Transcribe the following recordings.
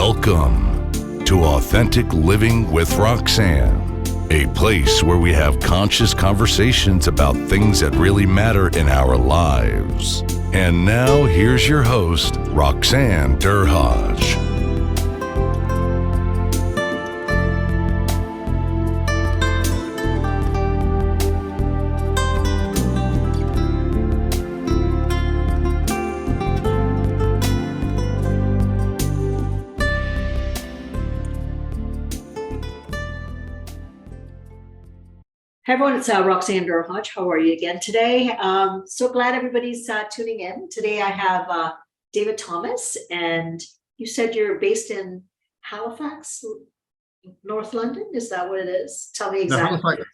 Welcome to Authentic Living with Roxanne, a place where we have conscious conversations about things that really matter in our lives. And now here's your host, Roxanne Derhaj. Hey everyone, it's Roxanne Derhaj. How are you again today? So glad everybody's tuning in. Today I have David Thomas, and you said you're based in Halifax, North London. Is that what it is? Tell me exactly. No, Halifax,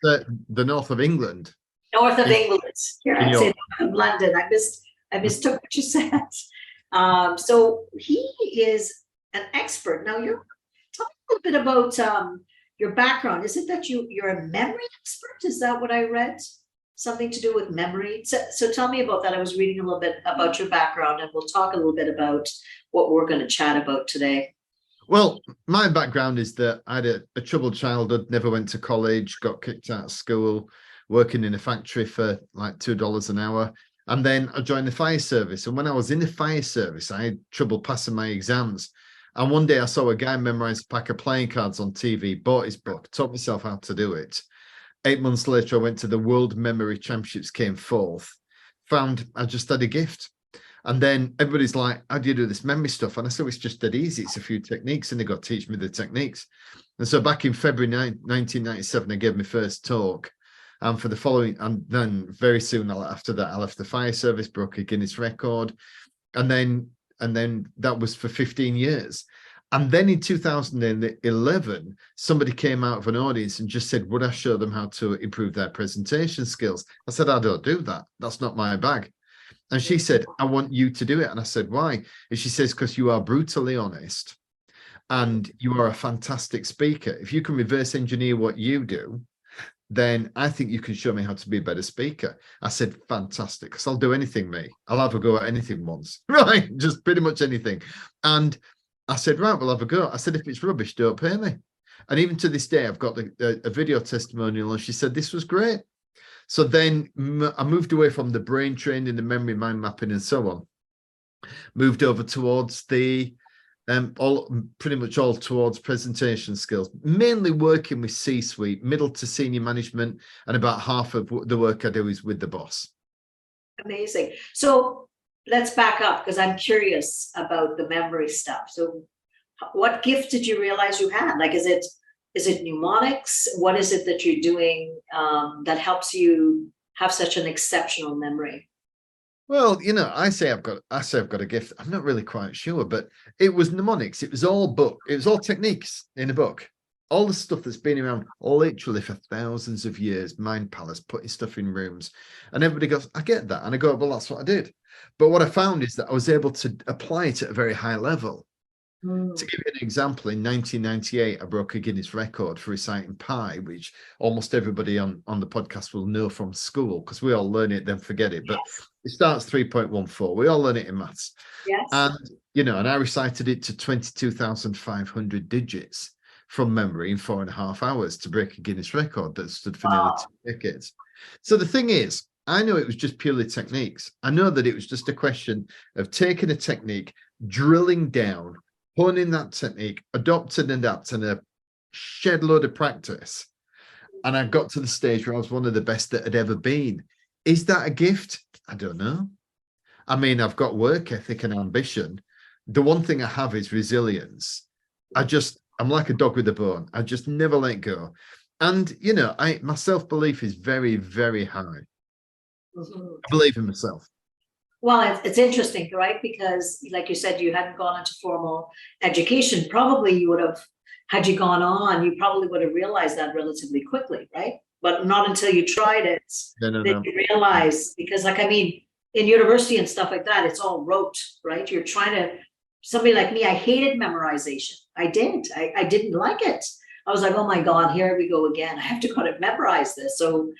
the north of England. North of England. Here I say north of London. I mistook what you said. So he is an expert. Now tell me a little bit about your background. Is it that you're a memory expert? Is that what I read? Something to do with memory? So tell me about that. I was reading a little bit about your background, and we'll talk a little bit about what we're going to chat about today. Well, my background is that I had a troubled childhood, never went to college, got kicked out of school, working in a factory for like $2 an hour. And then I joined the fire service. And when I was in the fire service, I had trouble passing my exams. And one day I saw a guy memorize a pack of playing cards on TV, bought his book, taught myself how to do it. 8 months later, I went to the World Memory Championships, came fourth, found I just had a gift. And then everybody's like, how do you do this memory stuff? And I said, it's just dead easy. It's a few techniques, and they got to teach me the techniques. And so back in February 1997, I gave my first talk. And for the following, and then very soon after that, I left the fire service, broke a Guinness record. And then that was for 15 years. And then in 2011, somebody came out of an audience and just said, would I show them how to improve their presentation skills? I said, I don't do that. That's not my bag. And she said, I want you to do it. And I said, why? And she says, because you are brutally honest and you are a fantastic speaker. If you can reverse engineer what you do, then I think you can show me how to be a better speaker. I said, fantastic, because I'll do anything, mate. I'll have a go at anything once, right? Just pretty much anything. And I said, right, we'll have a go. I said, if it's rubbish, don't pay me. And even to this day, I've got a video testimonial, and she said, this was great. So then I moved away from the brain training, the memory, mind mapping, and so on. Moved over towards the pretty much all towards presentation skills, mainly working with C-suite, middle to senior management, and about half of the work I do is with the boss. Amazing. So let's back up, because I'm curious about the memory stuff. So what gift did you realize you had? Like, is it mnemonics? What is it that you're doing that helps you have such an exceptional memory? Well, I say I've got a gift. I'm not really quite sure, but it was mnemonics. It was all techniques in a book. All the stuff that's been around literally for thousands of years, mind palace, putting stuff in rooms. And everybody goes, I get that. And I go, well, that's what I did. But what I found is that I was able to apply it at a very high level. To give you an example, in 1998, I broke a Guinness record for reciting pi, which almost everybody on the podcast will know from school, because we all learn it, then forget it. But it starts 3.14. We all learn it in maths. Yes. And, and I recited it to 22,500 digits from memory in 4.5 hours to break a Guinness record that stood for nearly 2 decades. So the thing is, I know it was just purely techniques. I know that it was just a question of taking a technique, drilling down, honing that technique, adopting and adapting, a shed load of practice. And I got to the stage where I was one of the best that had ever been. Is that a gift? I don't know. I mean, I've got work ethic and ambition. The one thing I have is resilience. I'm like a dog with a bone. I just never let go. And, my self-belief is very, very high. I believe in myself. Well, it's interesting, right? Because like you said, you hadn't gone into formal education. Probably you would have, had you gone on, you probably would have realized that relatively quickly, right? But not until you tried it that you realize, because in university and stuff like that, it's all rote, right? You're trying to, somebody like me, I hated memorization. I didn't like it. I was like, oh my God, here we go again. I have to kind of memorize this. So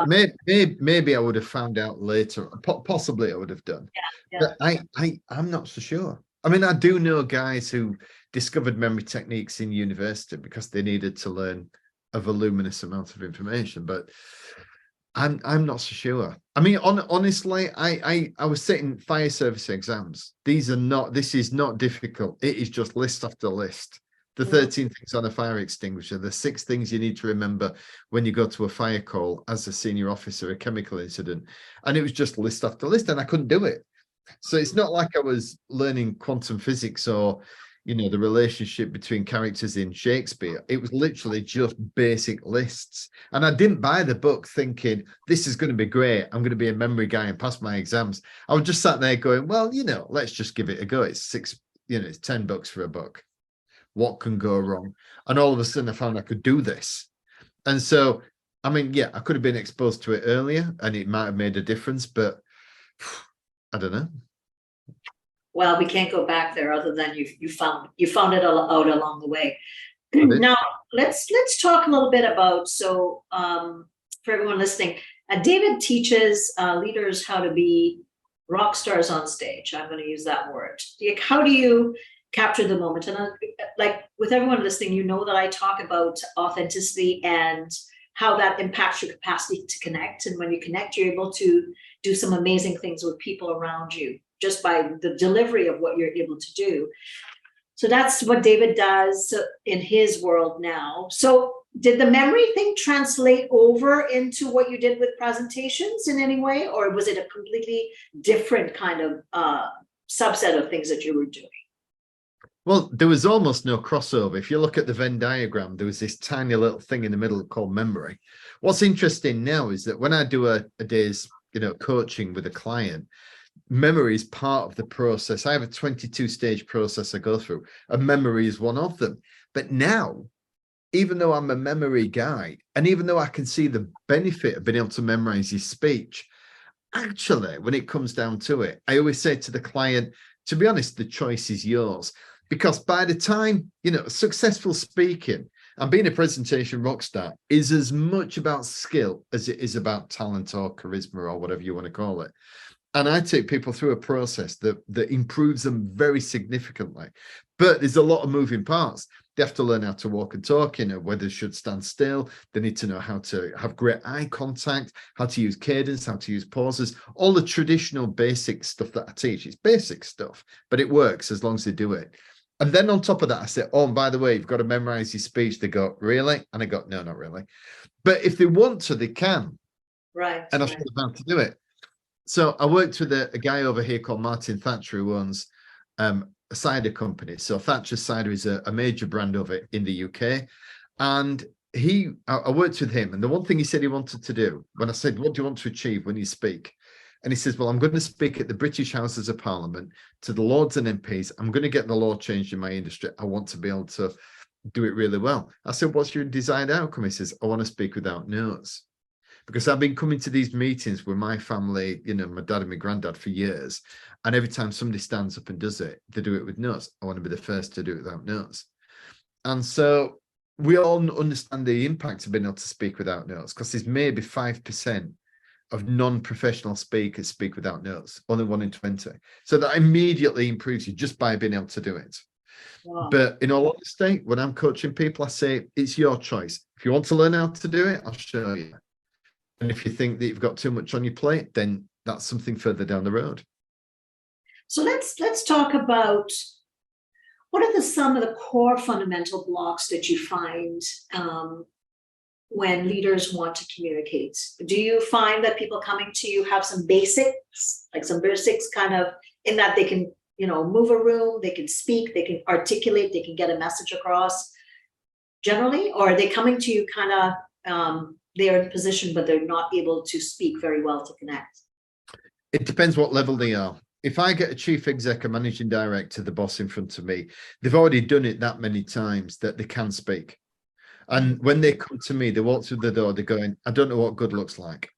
maybe I would have found out later. Possibly I would have done. Yeah. But I'm not so sure. I mean, I do know guys who discovered memory techniques in university because they needed to learn a voluminous amount of information, but I'm not so sure. I mean, honestly, I was sitting fire service exams. This is not difficult. It is just list after list. The 13 things on a fire extinguisher, the 6 things you need to remember when you go to a fire call as a senior officer, a chemical incident. And it was just list after list, and I couldn't do it. So it's not like I was learning quantum physics or, the relationship between characters in Shakespeare. It was literally just basic lists. And I didn't buy the book thinking, this is going to be great. I'm going to be a memory guy and pass my exams. I was just sat there going, well, let's just give it a go. It's it's $10 for a book. What can go wrong? And all of a sudden I found I could do this. And so, I mean, yeah, I could have been exposed to it earlier and it might have made a difference, but I don't know. Well, we can't go back there other than you found it all out along the way. Now let's talk a little bit about, so for everyone listening, David teaches leaders how to be rock stars on stage. I'm going to use that word. How do you capture the moment? And like with everyone listening, that I talk about authenticity and how that impacts your capacity to connect. And when you connect, you're able to do some amazing things with people around you just by the delivery of what you're able to do. So that's what David does in his world now. So did the memory thing translate over into what you did with presentations in any way? Or was it a completely different kind of subset of things that you were doing? Well, there was almost no crossover. If you look at the Venn diagram, there was this tiny little thing in the middle called memory. What's interesting now is that when I do a day's coaching with a client, memory is part of the process. I have a 22-stage process I go through, and memory is one of them. But now, even though I'm a memory guy, and even though I can see the benefit of being able to memorize his speech, actually, when it comes down to it, I always say to the client, to be honest, the choice is yours. Because by the time, successful speaking and being a presentation rock star is as much about skill as it is about talent or charisma or whatever you want to call it. And I take people through a process that improves them very significantly. But there's a lot of moving parts. They have to learn how to walk and talk, whether they should stand still. They need to know how to have great eye contact, how to use cadence, how to use pauses, all the traditional basic stuff that I teach. It's basic stuff, but it works as long as they do it. And then on top of that, I said, oh, and by the way, you've got to memorize your speech. They go, really? And I go, no, not really. But if they want to, they can. Right. And I'll show them how to do it. So I worked with a guy over here called Martin Thatcher, who owns a cider company. So Thatcher's Cider is a major brand over in the UK. And I worked with him. And the one thing he said he wanted to do, when I said, what do you want to achieve when you speak? And he says, well, I'm going to speak at the British Houses of Parliament to the Lords and MPs. I'm going to get the law changed in my industry. I want to be able to do it really well. I said, what's your desired outcome? He says, I want to speak without notes. Because I've been coming to these meetings with my family, my dad and my granddad for years. And every time somebody stands up and does it, they do it with notes. I want to be the first to do it without notes. And so we all understand the impact of being able to speak without notes, because there's maybe 5% of non-professional speakers speak without notes, only 1 in 20. So that immediately improves you just by being able to do it. Wow. But in all honesty, when I'm coaching people, I say, it's your choice. If you want to learn how to do it, I'll show you. And if you think that you've got too much on your plate, then that's something further down the road. So let's talk about what are some of the core fundamental blocks that you find when leaders want to communicate? Do you find that people coming to you have some basics, kind of in that they can, move a room, they can speak, they can articulate, they can get a message across generally? Or are they coming to you kind of, they're in position, but they're not able to speak very well to connect? It depends what level they are. If I get a chief exec, a managing director, the boss in front of me, they've already done it that many times that they can speak. And when they come to me, they walk through the door, they're going, I don't know what good looks like.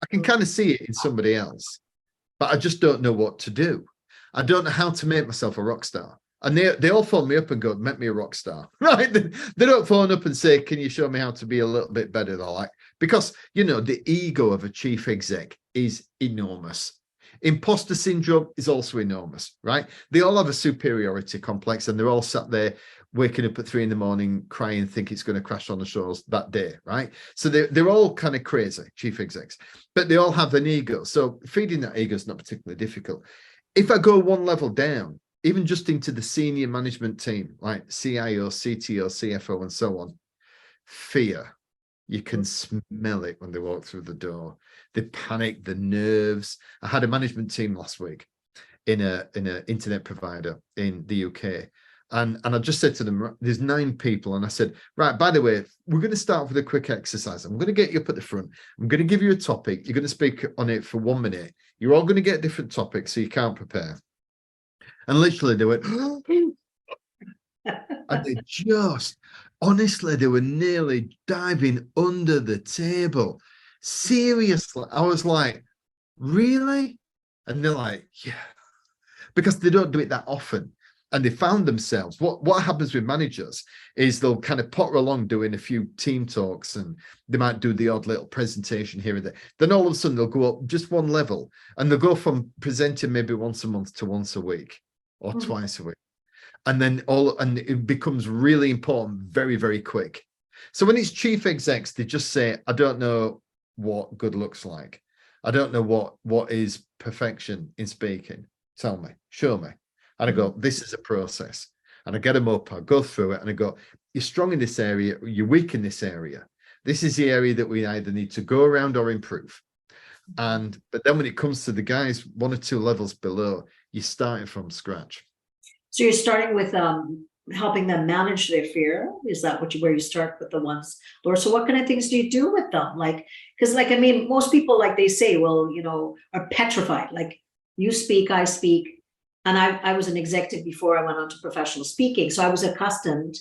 I can kind of see it in somebody else, but I just don't know what to do. I don't know how to make myself a rock star. And they all phone me up and go, make me a rock star, right? They don't phone up and say, can you show me how to be a little bit better? They're like, because, the ego of a chief exec is enormous. Imposter syndrome is also enormous, right? They all have a superiority complex, and they're all sat there waking up at 3 a.m, crying, think it's going to crash on the shores that day, right? So they're all kind of crazy, chief execs, but they all have an ego. So feeding that ego is not particularly difficult. If I go one level down, even just into the senior management team, like CIO, CTO, CFO, and so on, fear. You can smell it when they walk through the door. They panic, the nerves. I had a management team last week in an internet provider in the UK. And I just said to them, there's 9 people. And I said, right, by the way, we're going to start with a quick exercise. I'm going to get you up at the front. I'm going to give you a topic. You're going to speak on it for 1 minute. You're all going to get different topics, so you can't prepare. And literally they went, and they just, honestly, they were nearly diving under the table. Seriously, I was like, really? And they're like, yeah, because they don't do it that often. And they found themselves, what happens with managers is they'll kind of potter along doing a few team talks, and they might do the odd little presentation here and there. Then all of a sudden they'll go up just one level, and they'll go from presenting maybe once a month to once a week or twice a week. And then it becomes really important very, very quick. So when it's chief execs, they just say, I don't know what good looks like. I don't know what is perfection in speaking. Tell me, show me. And I go, this is a process. And I get them up, I go through it, and I go, you're strong in this area, you're weak in this area. This is the area that we either need to go around or improve. But then when it comes to the guys 1 or 2 levels below, you're starting from scratch. So you're starting with helping them manage their fear. Is that where you start with the ones, Laura? So what kind of things do you do with them? Like, because I mean, most people, like they say, well, are petrified. Like, you speak, I speak. And I was an executive before I went on to professional speaking. So I was accustomed,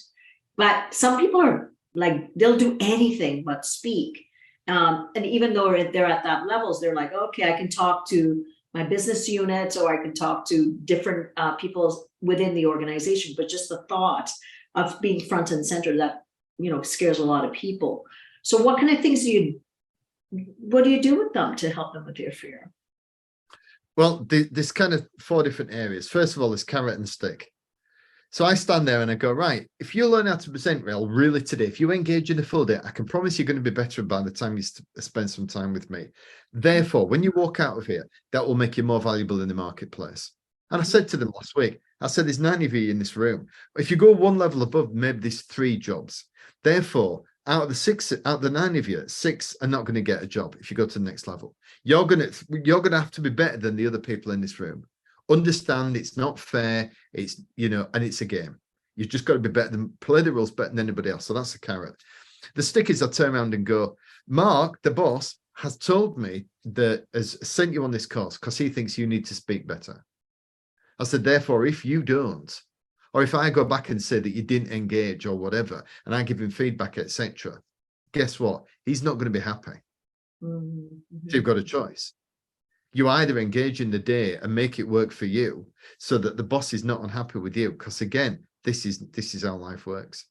but some people are like, they'll do anything but speak. And even though they're at that levels, they're like, okay, I can talk to my business units, or I can talk to different people within the organization. But just the thought of being front and center, that, scares a lot of people. So what kind of things what do you do with them to help them with their fear? Well, there's kind of 4 different areas. First of all, there's carrot and stick. So I stand there and I go, right, if you learn how to present really today, if you engage in a full day, I can promise you're going to be better by the time you spend some time with me. Therefore, when you walk out of here, that will make you more valuable in the marketplace. And I said to them last week, I said, there's 9 of you in this room. If you go 1 level above, maybe there's 3 jobs. Therefore, out of the 9 of you, 6 are not going to get a job if you go to the next level. You're going to have to be better than the other people in this room. Understand it's not fair. It's, and it's a game. You've just got to be better play the rules better than anybody else. So that's a carrot. The stick is I turn around and go, Mark, the boss, has told me that has sent you on this course because he thinks you need to speak better. I said, therefore, if you don't, or if I go back and say that you didn't engage or whatever, and I give him feedback, etc., guess what? He's not going to be happy. Mm-hmm. So you've got a choice. You either engage in the day and make it work for you so that the boss is not unhappy with you. Because again, this is how life works.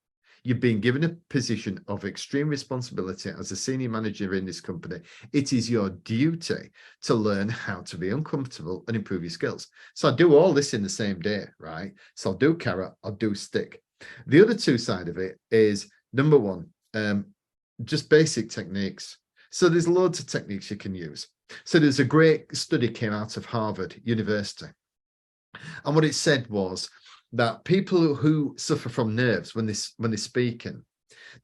You've been given a position of extreme responsibility as a senior manager in this company. It is your duty to learn how to be uncomfortable and improve your skills. So I do all this in the same day, right? So I'll do carrot, I'll do stick. The other 2 side of it is, number 1, just basic techniques. So there's loads of techniques you can use. So there's a great study came out of Harvard University. And what it said was that people who suffer from nerves when they're speaking,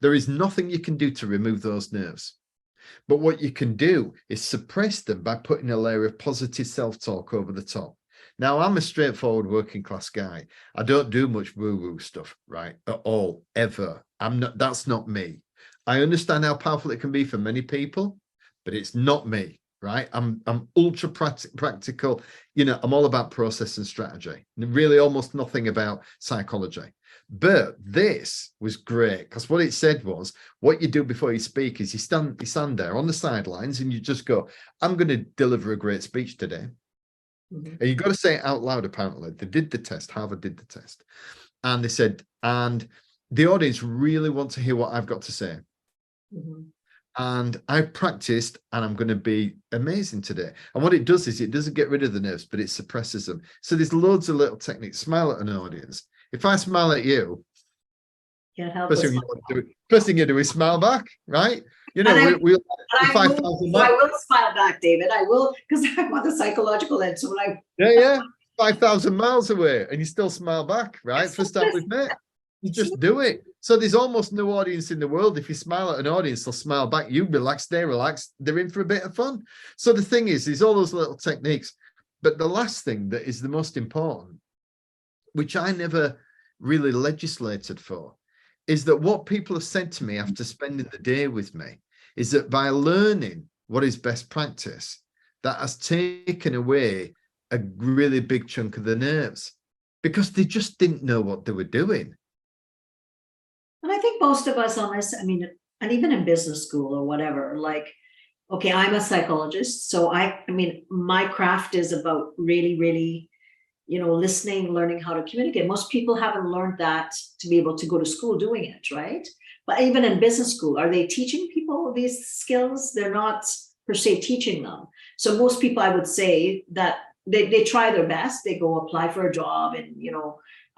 there is nothing you can do to remove those nerves. But what you can do is suppress them by putting a layer of positive self-talk over the top. Now, I'm a straightforward working class guy. I don't do much woo-woo stuff, right? At all, ever. That's not me. I understand how powerful it can be for many people, but it's not me. Right, I'm ultra practical. I'm all about process and strategy. Really, almost nothing about psychology. But this was great because what it said was, what you do before you speak is you stand there on the sidelines and you just go, "I'm going to deliver a great speech today," and you've got to say it out loud. Apparently, they did the test. Harvard did the test, and they said, and the audience really want to hear what I've got to say. And I practiced, and I'm going to be amazing today. And what it does is it doesn't get rid of the nerves, but it suppresses them. So there's loads of little techniques. Smile at an audience. If I smile at you, Can't help first but thing you smile. want to do, first thing you do is smile back, right? You know, And I, we'll and 5,000 I will smile back, David. I will, because I'm on the psychological end. So when I, yeah, 5,000 miles away, and you still smile back, right? First time we've met, you just do it. So there's almost no audience in the world. If you smile at an audience, they'll smile back. You relax, they relax. They're in for a bit of fun. So the thing is, there's all those little techniques. But the last thing that is the most important, which I never really legislated for, is that what people have said to me after spending the day with me is that by learning what is best practice, that has taken away a really big chunk of the nerves, because they just didn't know what they were doing. and I think most of us on this, I mean, and even in business school or whatever, like, okay, I'm a psychologist. So I mean, my craft is about really, really, listening, learning how to communicate. Most people haven't learned that to be able to go to school doing it, right? But even in business school, are they teaching people these skills? They're not per se teaching them. So most people, I would say that they try their best. They go apply for a job in,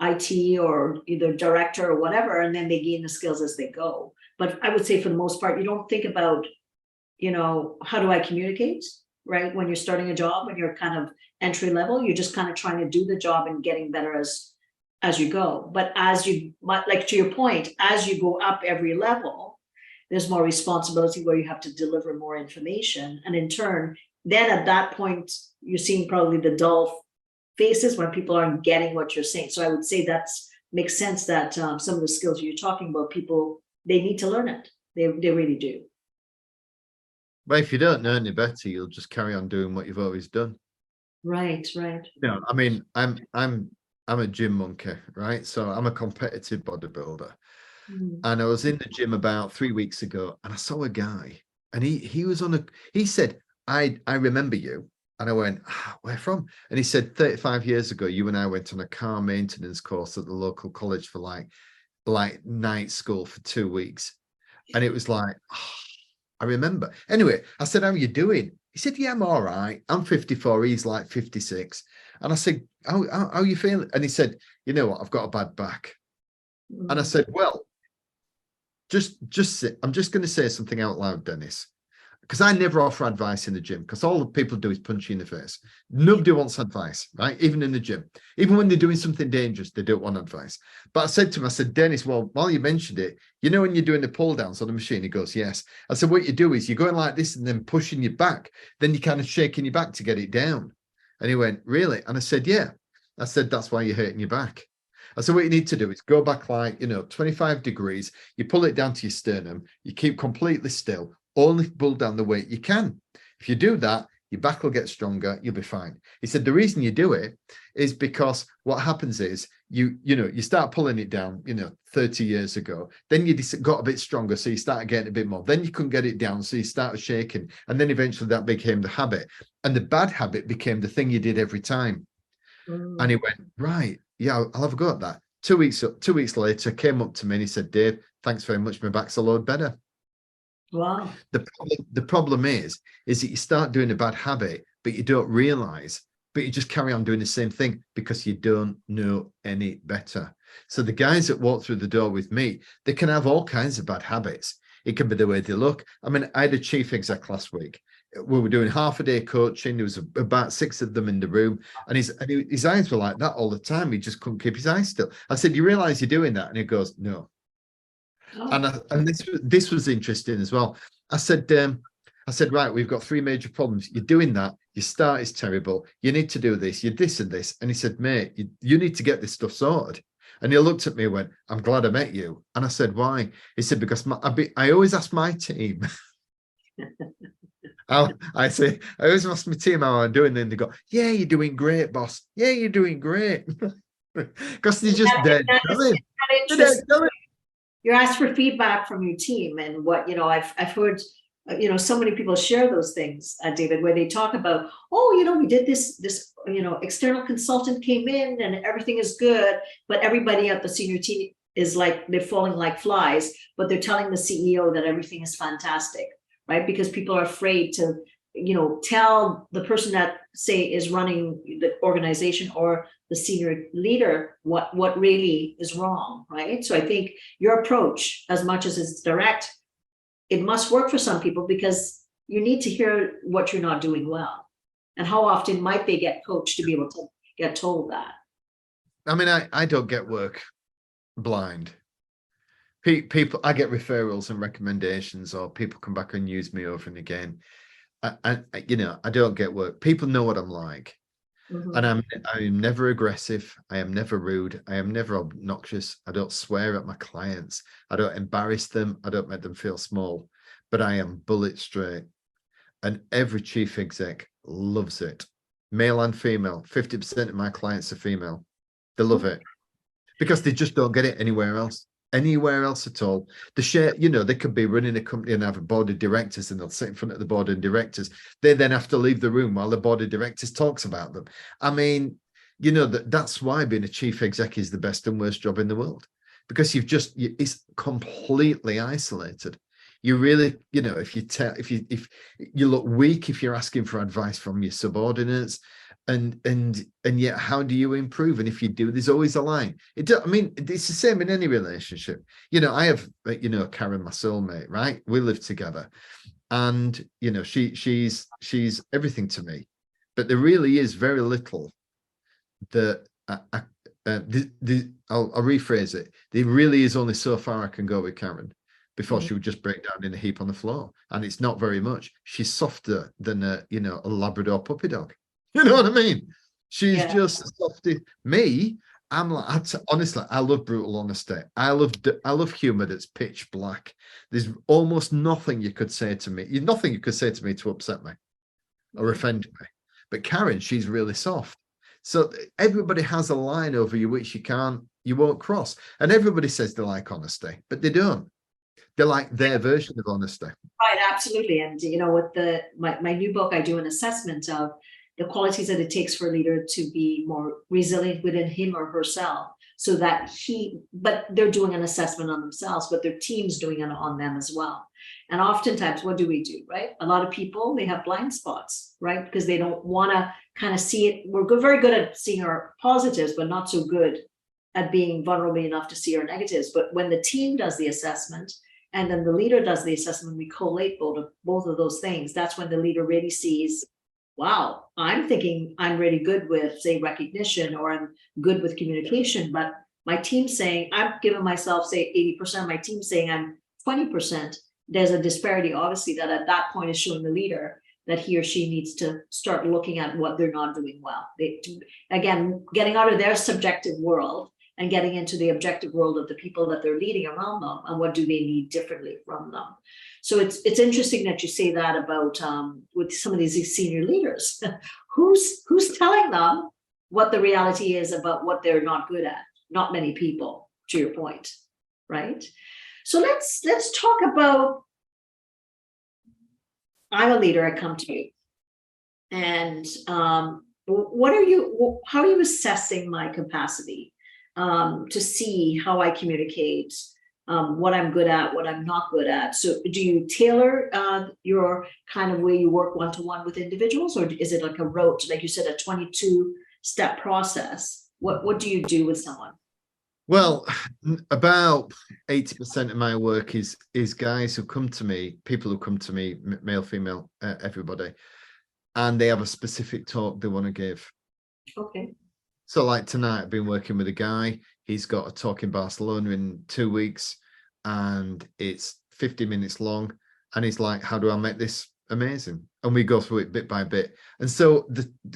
IT or either director or whatever, and then they gain the skills as they go. But I would say for the most part, you don't think about, how do I communicate, right? When you're starting a job, when you're kind of entry level, you're just kind of trying to do the job and getting better as you go. But like to your point, as you go up every level, there's more responsibility where you have to deliver more information. And in turn, then at that point, you're seeing probably the dull faces when people aren't getting what you're saying. So I would say that makes sense that some of the skills you're talking about, people, they need to learn it. They really do. But if you don't know any better, you'll just carry on doing what you've always done. Right, right. No, I mean, I'm a gym monkey, right? So I'm a competitive bodybuilder. Mm. And I was in the gym about 3 weeks ago, and I saw a guy, and he said, I remember you. And I went, where from? And he said, 35 years ago, you and I went on a car maintenance course at the local college for like night school for 2 weeks. And it was like, I remember. Anyway, I said, how are you doing? He said, yeah, I'm all right. I'm 54. He's like 56. And I said, how are you feeling? And he said, you know what? I've got a bad back. And I said, well, just sit. I'm just going to say something out loud, Dennis, because I never offer advice in the gym, because all the people do is punch you in the face. Nobody wants advice, right? Even in the gym, even when they're doing something dangerous, they don't want advice. But I said to him, I said, Dennis, well, while you mentioned it, when you're doing the pull downs on the machine, he goes, yes. I said, what you do is you're going like this and then pushing your back, then you're kind of shaking your back to get it down. And he went, really? And I said, yeah. I said, that's why you're hurting your back. I said, what you need to do is go back 25 degrees, you pull it down to your sternum, you keep completely still, only pull down the weight you can. If you do that, your back will get stronger, you'll be fine. He said, the reason you do it is because what happens is you start pulling it down, 30 years ago, then you got a bit stronger, so you start getting a bit more, then you couldn't get it down, so you started shaking, and then eventually that became the habit, and the bad habit became the thing you did every time. And he went, right, yeah, I'll have a go at that. 2 weeks later, came up to me and he said, Dave, thanks very much. My back's a load better. Wow. The problem is that you start doing a bad habit, but you don't realize, but you just carry on doing the same thing because you don't know any better. So the guys that walk through the door with me, they can have all kinds of bad habits. It can be the way they look. I mean, I had a chief exec last week. We were doing half a day coaching. There was about 6 of them in the room, and his eyes were like that all the time. He just couldn't keep his eyes still. I said, you realize you're doing that? And he goes, no. Oh. And this was interesting as well. I said, right, we've got 3 major problems. You're doing that. Your start is terrible. You need to do this. You're this and this. And he said, mate, you need to get this stuff sorted. And he looked at me and went, I'm glad I met you. And I said, why? He said, because I always ask my team. I always ask my team how I'm doing, then they go, yeah, you're doing great, boss. Yeah, you're doing great. Because they're just dead. You asked for feedback from your team, and what, I've heard, so many people share those things, David, where they talk about, we did this, external consultant came in and everything is good, but everybody at the senior team is like, they're falling like flies, but they're telling the CEO that everything is fantastic. right? Because people are afraid to, tell the person that, say, is running the organization or the senior leader what really is wrong, right? So I think your approach, as much as it's direct, it must work for some people, because you need to hear what you're not doing well. And how often might they get coached to be able to get told that? I mean, I don't get work blind. People, I get referrals and recommendations, or people come back and use me over and again. I don't get work. People know what I'm like. Mhm. And I'm never aggressive. I am never rude. I am never obnoxious. I don't swear at my clients. I don't embarrass them. I don't make them feel small. But I am bullet straight. And every chief exec loves it. Male and female. 50% of my clients are female. They love it because they just don't get it anywhere else. Anywhere else at all. The share, they could be running a company and have a board of directors, and they'll sit in front of the board of directors. They then have to leave the room while the board of directors talks about them. I mean, that's why being a chief exec is the best and worst job in the world, because it's completely isolated. You really, if you look weak if you're asking for advice from your subordinates. And yet, how do you improve? And if you do, there's always a line. It's the same in any relationship. I have, Karen, my soulmate, right? We live together, and she's everything to me. But there really is very little that I'll rephrase it. There really is only so far I can go with Karen before she would just break down in a heap on the floor, and it's not very much. She's softer than a Labrador puppy dog. You know what I mean? She's just softy. Me, I'm like, honestly, I love brutal honesty. I love humor that's pitch black. There's almost nothing you could say to me. Nothing you could say to me to upset me or offend me. But Karen, she's really soft. So everybody has a line over you which you won't cross. And everybody says they like honesty, but they don't. They like their version of honesty. Right, absolutely. And with my new book, I do an assessment of the qualities that it takes for a leader to be more resilient within him or herself, so that but they're doing an assessment on themselves, but their team's doing it on them as well. And oftentimes, what do we do, right? A lot of people, they have blind spots, right? Because they don't want to kind of see it. We're very good at seeing our positives, but not so good at being vulnerable enough to see our negatives. But when the team does the assessment, and then the leader does the assessment, we collate both of those things. That's when the leader really sees, wow, I'm thinking I'm really good with, say, recognition, or I'm good with communication, but my team's saying, I've given myself, say, 80%, my team's saying I'm 20%. There's a disparity, obviously, that at that point is showing the leader that he or she needs to start looking at what they're not doing well. Again, getting out of their subjective world and getting into the objective world of the people that they're leading around them, and what do they need differently from them. So it's interesting that you say that about with some of these senior leaders. who's telling them what the reality is about what they're not good at? Not many people, to your point, right? So let's talk about, I'm a leader, I come to you, and how are you assessing my capacity to see how I communicate, what I'm good at, what I'm not good at? So do you tailor your kind of way you work one-to-one with individuals, or is it like a rote, like you said, a 22-step process? What do you do with someone? Well, about 80% of my work is guys who come to me, people who come to me, male, female, everybody, and they have a specific talk they want to give. Okay. So like tonight, I've been working with a guy. He's got a talk in Barcelona in 2 weeks, and it's 50 minutes long. And he's like, how do I make this amazing? And we go through it bit by bit. And so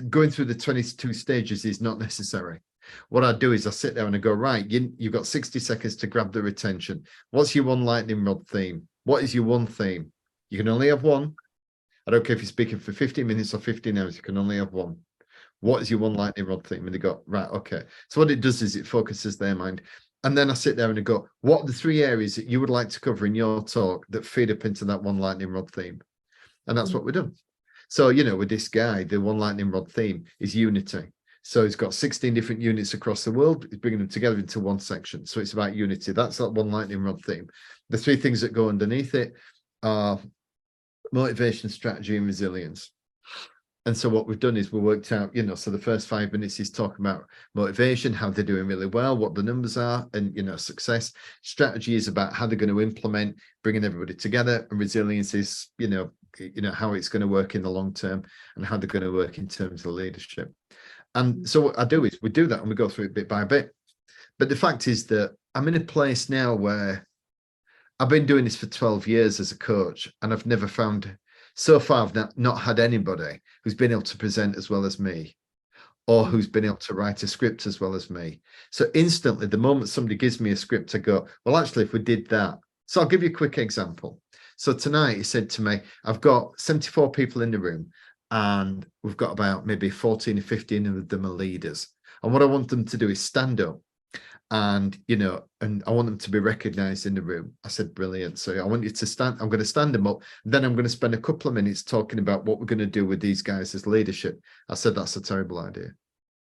going through the 22 stages is not necessary. What I do is I sit there and I go, right, you've got 60 seconds to grab their attention. What's your one lightning rod theme? What is your one theme? You can only have one. I don't care if you're speaking for 15 minutes or 15 hours, you can only have one. What is your one lightning rod theme? And they go, right, okay. So what it does is it focuses their mind. And then I sit there and I go, what are the 3 areas that you would like to cover in your talk that feed up into that one lightning rod theme? And that's what we're doing. So, with this guy, the one lightning rod theme is unity. So he's got 16 different units across the world. He's bringing them together into one section. So it's about unity. That's that one lightning rod theme. The 3 things that go underneath it are motivation, strategy, and resilience. And so what we've done is we worked out, so the first 5 minutes is talking about motivation, how they're doing really well, what the numbers are, and, success. Strategy is about how they're going to implement, bringing everybody together. And resilience is, how it's going to work in the long term and how they're going to work in terms of leadership. And so what I do is we do that and we go through it bit by bit. But the fact is that I'm in a place now where I've been doing this for 12 years as a coach, and I've never found, so far, I've not had anybody who's been able to present as well as me, or who's been able to write a script as well as me. So instantly, the moment somebody gives me a script, I go, well, actually, if we did that. So I'll give you a quick example. So tonight, he said to me, I've got 74 people in the room, and we've got about maybe 14 or 15 of them are leaders. And what I want them to do is stand up. And and I want them to be recognized in the room. I said, brilliant. So I want you to stand. I'm going to stand them up. Then I'm going to spend a couple of minutes talking about what we're going to do with these guys as leadership. I said, that's a terrible idea.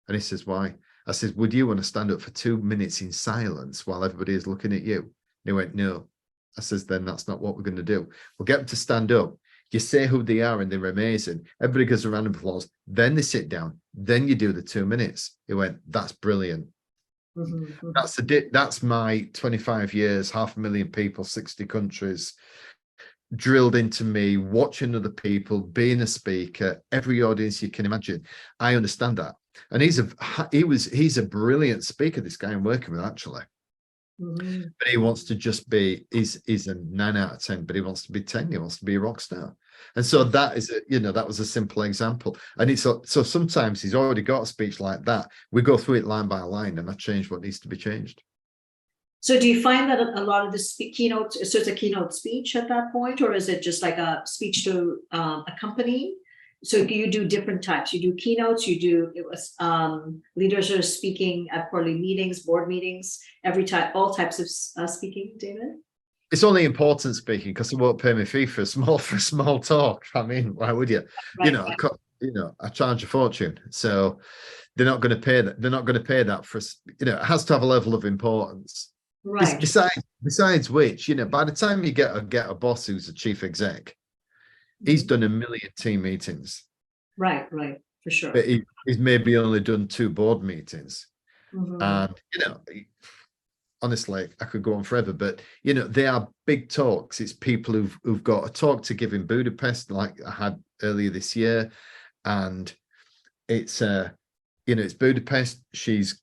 And he says, why? I said, would you want to stand up for 2 minutes in silence while everybody is looking at you? And he went, no. I says, then that's not what we're going to do. We'll get them to stand up. You say who they are and they're amazing. Everybody gives a round of applause. Then they sit down. Then you do the 2 minutes. He went, that's brilliant. Mm-hmm. That's my 25 years, 500,000 people, 60 countries drilled into me, watching other people, being a speaker, every audience you can imagine. I understand that. And he's a brilliant speaker, this guy I'm working with, actually. Mm-hmm. But he wants to just be, he's a 9 out of 10, but he wants to be 10. He wants to be a rock star. And so that is, that was a simple example. And it's so sometimes he's already got a speech like that. We go through it line by line, and I change what needs to be changed. So do you find that a lot of the keynote, so it's a keynote speech at that point, or is it just like a speech to a company? So you do different types. You do keynotes, leaders are speaking at quarterly meetings, board meetings, all types of speaking, David? It's only important speaking because they won't pay me fee for a small talk. I mean, why would you? Right. I charge a fortune, so they're not going to pay that. They're not going to pay that for. It has to have a level of importance. Right. Besides which, by the time you get a boss who's a chief exec, he's done 1 million team meetings. Right, for sure. But he's maybe only done 2 board meetings, Mm-hmm. and honestly, I could go on forever, but they are big talks. It's people who've got a talk to give in Budapest, like I had earlier this year, and it's it's Budapest. She's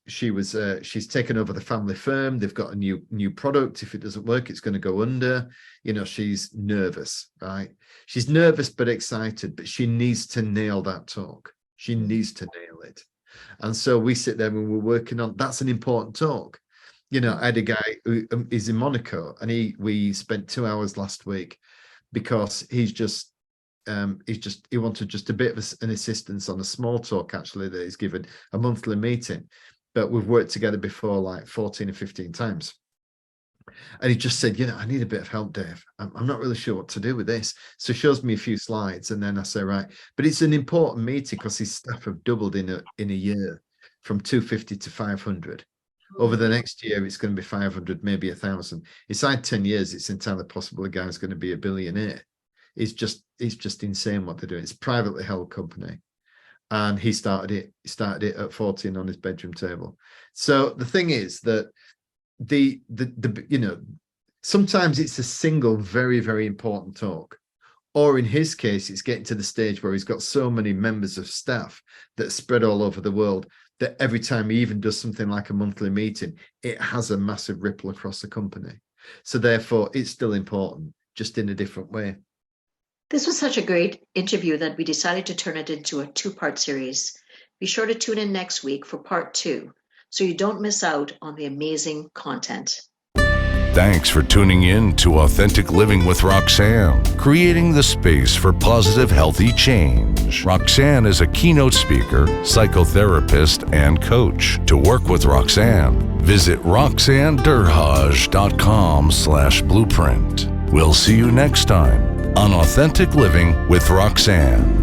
taken over the family firm. They've got a new product. If it doesn't work, it's going to go under. She's nervous, right? She's nervous but excited, but she needs to nail that talk. She needs to nail it, and so we sit there and we're working on. That's an important talk. I had a guy who is in Monaco, and we spent 2 hours last week because he wanted just a bit of an assistance on a small talk, actually, that he's given a monthly meeting. But we've worked together before like 14 or 15 times. And he just said, I need a bit of help, Dave. I'm not really sure what to do with this. So he shows me a few slides, and then I say, right, but it's an important meeting because his staff have doubled in a year from 250 to 500. Over the next year, it's going to be 500, maybe 1,000. Inside 10 years, it's entirely possible a guy's going to be a billionaire. It's just insane what they're doing. It's a privately held company, and he started it at 14 on his bedroom table. So the thing is that sometimes it's a single very, very important talk, or in his case, it's getting to the stage where he's got so many members of staff that spread all over the world that every time he even does something like a monthly meeting, it has a massive ripple across the company. So therefore, it's still important, just in a different way. This was such a great interview that we decided to turn it into a 2-part series. Be sure to tune in next week for part 2, so you don't miss out on the amazing content. Thanks for tuning in to Authentic Living with Roxanne, creating the space for positive, healthy change. Roxanne is a keynote speaker, psychotherapist, and coach. To work with Roxanne, visit roxannederhage.com/blueprint. We'll see you next time on Authentic Living with Roxanne.